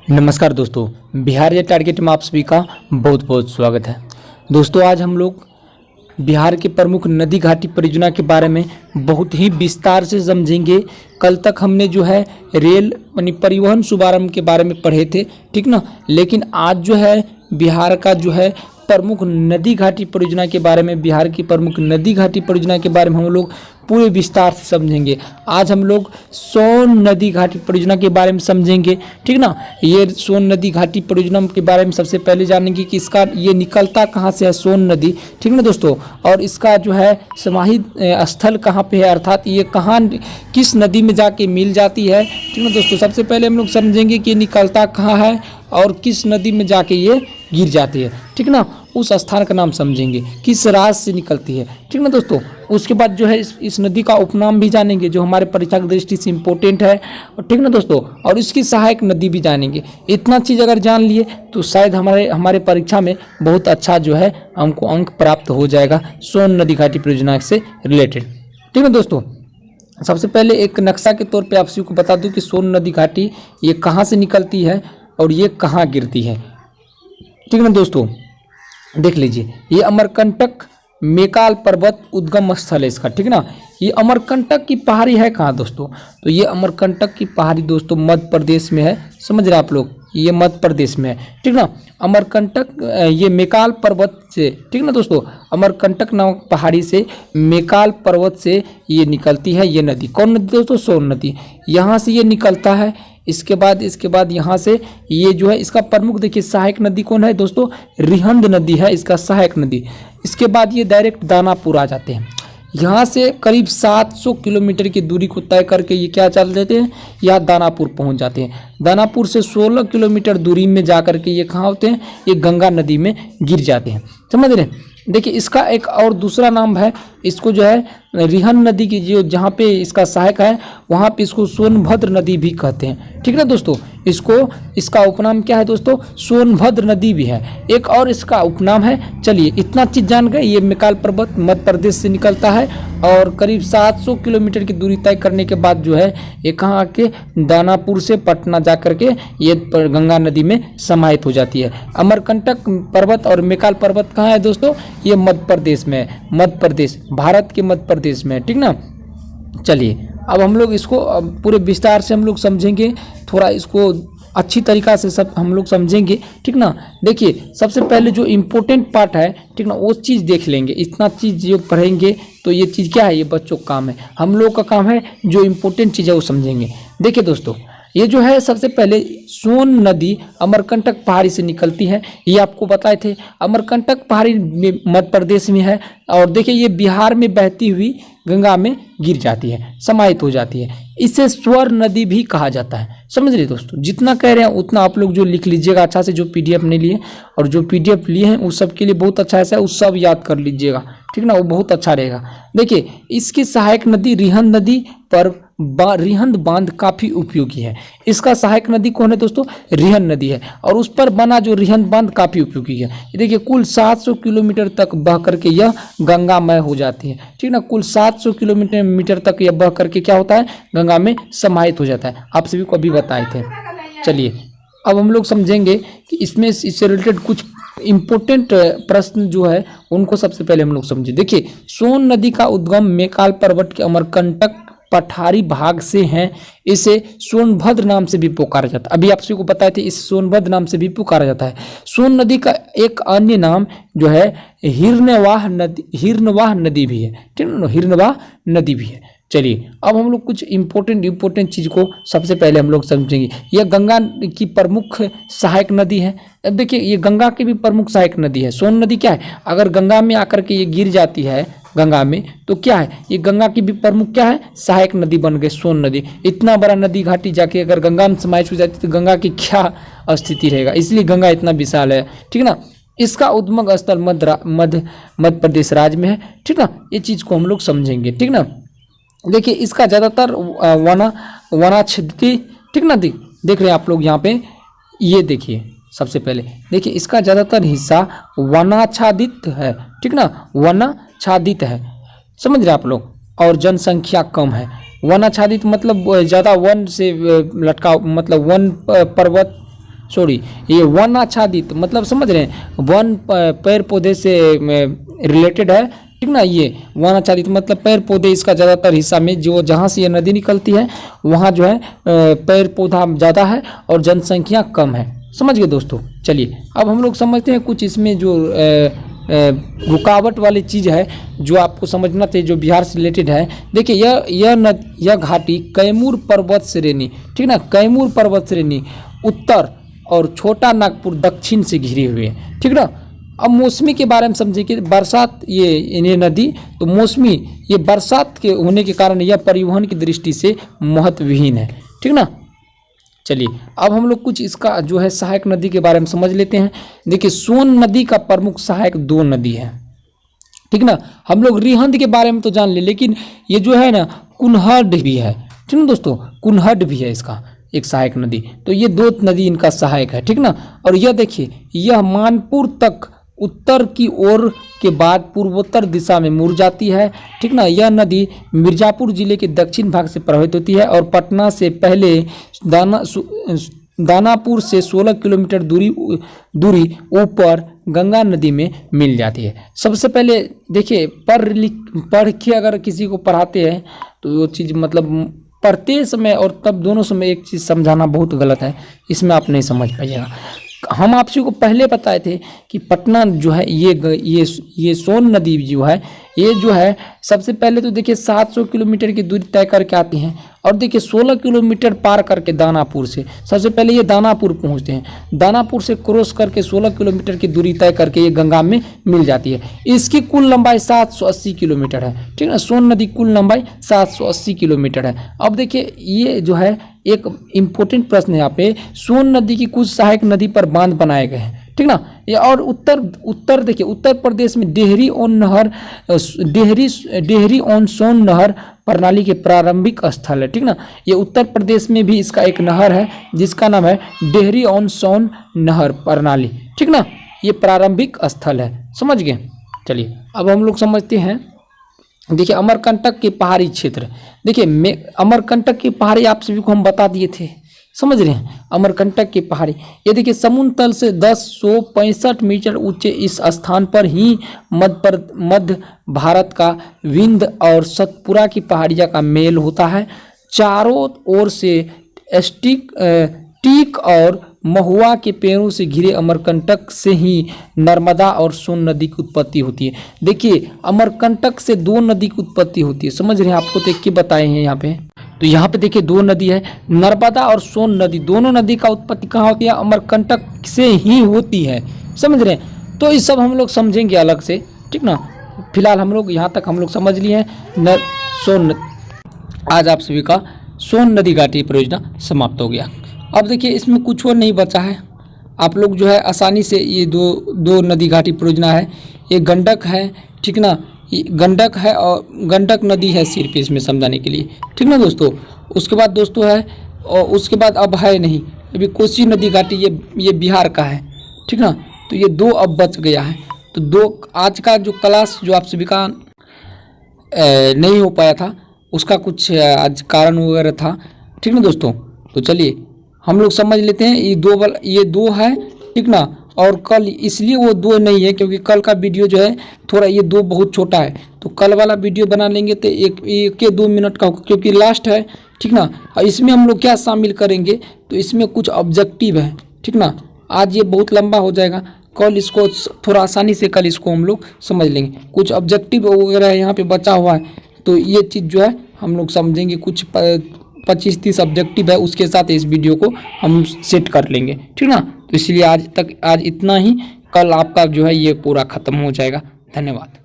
नमस्कार दोस्तों, बिहार या टारगेट में आप सभी का बहुत बहुत स्वागत है। दोस्तों, आज हम लोग बिहार के प्रमुख नदी घाटी परियोजना के बारे में बहुत ही विस्तार से समझेंगे। कल तक हमने जो है रेल यानी परिवहन शुभारंभ के बारे में पढ़े थे, ठीक ना। लेकिन आज जो है बिहार का जो है प्रमुख नदी घाटी परियोजना के बारे में, बिहार की प्रमुख नदी घाटी परियोजना के बारे में हम लोग पूरे विस्तार से समझेंगे। आज हम लोग सोन नदी घाटी परियोजना के बारे में समझेंगे, ठीक ना। ये सोन नदी घाटी परियोजना के बारे में सबसे पहले जानेंगे कि इसका ये निकलता कहाँ से है, सोन नदी, ठीक ना दोस्तों। और इसका जो है समाहित स्थल कहाँ पे है, अर्थात ये कहाँ किस नदी में जाके मिल जाती है, ठीक ना दोस्तों। सबसे पहले हम लोग समझेंगे कि निकलता कहाँ है और किस नदी में जाके ये गिर जाती है, ठीक ना। उस स्थान का नाम समझेंगे, किस राज से निकलती है, ठीक ना दोस्तों। उसके बाद जो है इस नदी का उपनाम भी जानेंगे, जो हमारे परीक्षा की दृष्टि से इम्पोर्टेंट है, ठीक ना दोस्तों। और इसकी सहायक नदी भी जानेंगे। इतना चीज़ अगर जान लिए तो शायद हमारे परीक्षा में बहुत अच्छा जो है हमको अंक प्राप्त हो जाएगा सोन नदी घाटी परियोजना से रिलेटेड, ठीक ना दोस्तों। सबसे पहले एक नक्शा के तौर पे आप सभी को बता दूं कि सोन नदी घाटी ये कहाँ से निकलती है और ये कहाँ गिरती है, ठीक ना दोस्तों। देख लीजिए, ये अमरकंटक मेकाल पर्वत उद्गम स्थल है इसका, ठीक ना। ये अमरकंटक की पहाड़ी है कहाँ दोस्तों, तो ये अमरकंटक की पहाड़ी दोस्तों मध्य प्रदेश में है। समझ रहे आप लोग, ये मध्य प्रदेश में है, ठीक ना। अमरकंटक ये मेकाल पर्वत से, ठीक ना दोस्तों, अमरकंटक नामक पहाड़ी से मेकाल पर्वत से ये निकलती है ये नदी। कौन नदी दोस्तों, सोन नदी। यहाँ से ये निकलता है। इसके बाद यहाँ से ये जो है इसका प्रमुख देखिए सहायक नदी कौन है दोस्तों, रिहंद नदी है इसका सहायक नदी। इसके बाद ये डायरेक्ट दानापुर आ जाते हैं। यहाँ से करीब 700 किलोमीटर की दूरी को तय करके ये क्या चल देते हैं, यहाँ दानापुर पहुँच जाते हैं। दानापुर से 16 किलोमीटर दूरी में जा कर के ये कहाँ होते हैं, ये गंगा नदी में गिर जाते हैं। समझ रहे हैं। देखिए, इसका एक और दूसरा नाम है, इसको जो है रिहंद नदी की जो जहाँ पे इसका सहायक है वहाँ पे इसको सोनभद्र नदी भी कहते हैं, ठीक ना दोस्तों। इसका उपनाम क्या है दोस्तों, सोनभद्र नदी भी है। एक और इसका उपनाम है। चलिए, इतना चीज़ जान गए। ये मेकाल पर्वत मध्य प्रदेश से निकलता है और करीब 700 किलोमीटर की दूरी तय करने के बाद जो है ये कहाँ आके दानापुर से पटना जा करके ये गंगा नदी में समाहित हो जाती है। अमरकंटक पर्वत और मेकाल पर्वत कहाँ है दोस्तों, ये मध्य प्रदेश में है। मध्य प्रदेश, भारत के मध्य प्रदेश में है, ठीक ना। चलिए, अब हम लोग इसको पूरे विस्तार से हम लोग समझेंगे, थोड़ा इसको अच्छी तरीक़ा से सब हम लोग समझेंगे, ठीक ना। देखिए, सबसे पहले जो इम्पोर्टेंट पार्ट है, ठीक ना, वो चीज़ देख लेंगे। इतना चीज़ जो पढ़ेंगे तो ये चीज़ क्या है, ये बच्चों का काम है। हम लोग का काम है जो इम्पोर्टेंट चीज़ है वो समझेंगे। देखिए दोस्तों, ये जो है सबसे पहले सोन नदी अमरकंटक पहाड़ी से निकलती है। ये आपको बताए थे, अमरकंटक पहाड़ी मध्य प्रदेश में है। और देखिए, ये बिहार में बहती हुई गंगा में गिर जाती है, समाहित हो जाती है। इसे स्वर नदी भी कहा जाता है। समझ रहे दोस्तों, जितना कह रहे हैं उतना आप लोग जो लिख लीजिएगा अच्छा से। जो पीडीएफ नहीं लिए और जो पीडीएफ लिए हैं उस सब के लिए बहुत अच्छा है, उस सब याद कर लीजिएगा, ठीक ना, वो बहुत अच्छा रहेगा। देखिए, इसकी सहायक नदी रिहंद नदी पर रिहंद बांध काफ़ी उपयोगी है। इसका सहायक नदी कौन है दोस्तों, रिहंद नदी है। और उस पर बना जो रिहंद बांध काफ़ी उपयोगी है। देखिए, कुल 700 किलोमीटर तक बह करके यह गंगामय हो जाती है, ठीक ना। कुल 700 किलोमीटर तक यह बह करके क्या होता है, गंगा में समाहित हो जाता है। आप सभी को अभी बताए थे। चलिए, अब हम लोग समझेंगे कि इससे रिलेटेड कुछ इम्पोर्टेंट प्रश्न जो है उनको सबसे पहले हम लोग समझे। देखिए, सोन नदी का उद्गम मेकाल पर्वत के अमरकंटक पठारी भाग से हैं। इसे सोनभद्र नाम से भी पुकारा जाता है। अभी आप सभी को बताए थे, इस सोनभद्र नाम से भी पुकारा जाता है। सोन नदी का एक अन्य नाम जो है हिरनवाह नदी भी है, ठीक है ना, हिरनवाह नदी भी है। चलिए, अब हम लोग कुछ इम्पोर्टेंट चीज़ को सबसे पहले हम लोग समझेंगे। यह गंगा की प्रमुख सहायक नदी है। अब देखिए, ये गंगा की भी प्रमुख सहायक नदी है। सोन नदी क्या है, अगर गंगा में आकर के ये गिर जाती है गंगा में तो क्या है, ये गंगा की भी प्रमुख क्या है, सहायक नदी बन गई सोन नदी। इतना बड़ा नदी घाटी जाके अगर गंगा में समाहित हो जाती तो गंगा की क्या स्थिति रहेगा, इसलिए गंगा इतना विशाल है, ठीक ना। इसका उद्गम स्थल मध्य प्रदेश राज्य में है, ठीक ना। ये चीज़ को हम लोग समझेंगे, ठीक ना। देखिए, इसका ज़्यादातर वनाच्छादित, ठीक ना, देख रहे हैं आप लोग यहाँ पे। ये देखिए, सबसे पहले देखिए, इसका ज़्यादातर हिस्सा वनाच्छादित है, ठीक ना, वनाच्छादित है। समझ रहे आप लोग। और जनसंख्या कम है। वनाच्छादित मतलब ज़्यादा वन से लटका, मतलब वन पर्वत सॉरी, ये वन आच्छादित मतलब समझ रहे हैं, वन पेड़ पौधे से रिलेटेड है, ठीक ना। ये वन आच्छादित मतलब पेड़ पौधे इसका ज़्यादातर हिस्सा में जो जहाँ से ये नदी निकलती है वहाँ जो है पेड़ पौधा ज़्यादा है और जनसंख्या कम है। समझ गए दोस्तों। चलिए अब हम लोग समझते हैं कुछ इसमें जो रुकावट वाली चीज़ है जो आपको समझना चाहिए, जो बिहार से रिलेटेड है। देखिए यह घाटी कैमूर पर्वत श्रेणी, ठीक ना, कैमूर पर्वत श्रेणी उत्तर और छोटा नागपुर दक्षिण से घिरे हुए हैं, ठीक ना। अब मौसमी के बारे में समझिए कि बरसात ये नदी तो मौसमी ये बरसात के होने के कारण यह परिवहन की दृष्टि से महत्वहीन है, ठीक ना। चलिए अब हम लोग कुछ इसका जो है सहायक नदी के बारे में समझ लेते हैं। देखिए सोन नदी का प्रमुख सहायक 2 नदी है, ठीक ना। हम लोग रिहंद के बारे में तो जान ले, लेकिन ये जो है ना कुनहड भी है, ठीक ना दोस्तों, कुनहड भी है इसका एक सहायक नदी। तो ये 2 नदी इनका सहायक है, ठीक ना। और यह देखिए यह मानपुर तक उत्तर की ओर के बाद पूर्वोत्तर दिशा में मुड़ जाती है, ठीक ना। यह नदी मिर्जापुर जिले के दक्षिण भाग से प्रवाहित होती है और पटना से पहले दानापुर से 16 किलोमीटर दूरी ऊपर गंगा नदी में मिल जाती है। सबसे पहले देखिए पढ़ के अगर किसी को पढ़ाते हैं तो वो चीज़ मतलब पढ़ते समय और तब दोनों समय एक चीज़ समझाना बहुत गलत है, इसमें आप नहीं समझ पाइएगा। हम आपसे को पहले बताए थे कि पटना जो है ये सोन नदी जो है ये जो है सबसे पहले तो देखिए 700 किलोमीटर की दूरी तय करके आती हैं और देखिए 16 किलोमीटर पार करके दानापुर से सबसे पहले ये दानापुर पहुंचते हैं। दानापुर से क्रॉस करके 16 किलोमीटर की दूरी तय करके ये गंगा में मिल जाती है। इसकी कुल लंबाई 780 किलोमीटर है, ठीक है। सोन नदी कुल लंबाई 780 किलोमीटर है। अब देखिए ये जो है एक इम्पोर्टेंट प्रश्न है यहाँ पे, सोन नदी की कुछ सहायक नदी पर बांध बनाए गए हैं, ठीक ना। ये और उत्तर देखिए उत्तर प्रदेश में डेहरी ऑन सोन नहर प्रणाली के प्रारंभिक स्थल है, ठीक ना। ये उत्तर प्रदेश में भी इसका एक नहर है जिसका नाम है डेहरी ऑन सोन नहर प्रणाली, ठीक ना। ये प्रारंभिक स्थल है, समझ गए। चलिए अब हम लोग समझते हैं। देखिए अमरकंटक के पहाड़ी क्षेत्र, देखिए अमरकंटक की पहाड़ी आप सभी को हम बता दिए थे, समझ रहे हैं। अमरकंटक की पहाड़ी ये देखिए समुद्र तल से 1065 मीटर ऊंचे इस स्थान पर ही मध्य भारत का विंध्य और सतपुरा की पहाड़ियाँ का मेल होता है। चारों ओर से टीक और महुआ के पेड़ों से घिरे अमरकंटक से ही नर्मदा और सोन नदी की उत्पत्ति होती है। देखिए अमरकंटक से 2 नदी की उत्पत्ति होती है, समझ रहे हैं, आपको देख के बताए हैं यहाँ पे। तो यहाँ पे देखिए 2 नदी है, नर्मदा और सोन नदी, दोनों नदी का उत्पत्ति कहाँ होती है? अमरकंटक से ही होती है, समझ रहे हैं। तो ये सब हम लोग समझेंगे अलग से, ठीक ना। फिलहाल हम लोग यहाँ तक हम लोग समझ लिए हैं आज आप सभी का सोन नदी घाटी परियोजना समाप्त हो गया। अब देखिए इसमें कुछ और नहीं बचा है, आप लोग जो है आसानी से ये दो नदी घाटी परियोजना है, ये गंडक है, ठीक ना, गंडक है और गंडक नदी है सिर्फ इसमें समझाने के लिए, ठीक ना दोस्तों। उसके बाद दोस्तों है और उसके बाद अब है नहीं, अभी कोसी नदी घाटी ये बिहार का है, ठीक ना। तो ये 2 अब बच गया है। तो 2 आज का जो क्लास जो आप सभी का नहीं हो पाया था उसका कुछ आज कारण वगैरह था, ठीक ना दोस्तों। तो चलिए हम लोग समझ लेते हैं। ये 2 है, ठीक ना। और कल इसलिए वो 2 नहीं है क्योंकि कल का वीडियो जो है थोड़ा ये 2 बहुत छोटा है, तो कल वाला वीडियो बना लेंगे तो एक 2 मिनट का, क्योंकि लास्ट है, ठीक ना। और इसमें हम लोग क्या शामिल करेंगे, तो इसमें कुछ ऑब्जेक्टिव है, ठीक ना। आज ये बहुत लंबा हो जाएगा, कल इसको थोड़ा आसानी से कल इसको हम लोग समझ लेंगे। कुछ ऑब्जेक्टिव वगैरह यहाँ पे बचा हुआ है, तो ये चीज़ जो है हम लोग समझेंगे। कुछ 25-30 ऑब्जेक्टिव है, उसके साथ इस वीडियो को हम सेट कर लेंगे, ठीक ना। तो इसलिए आज इतना ही, कल आपका जो है ये पूरा ख़त्म हो जाएगा। धन्यवाद।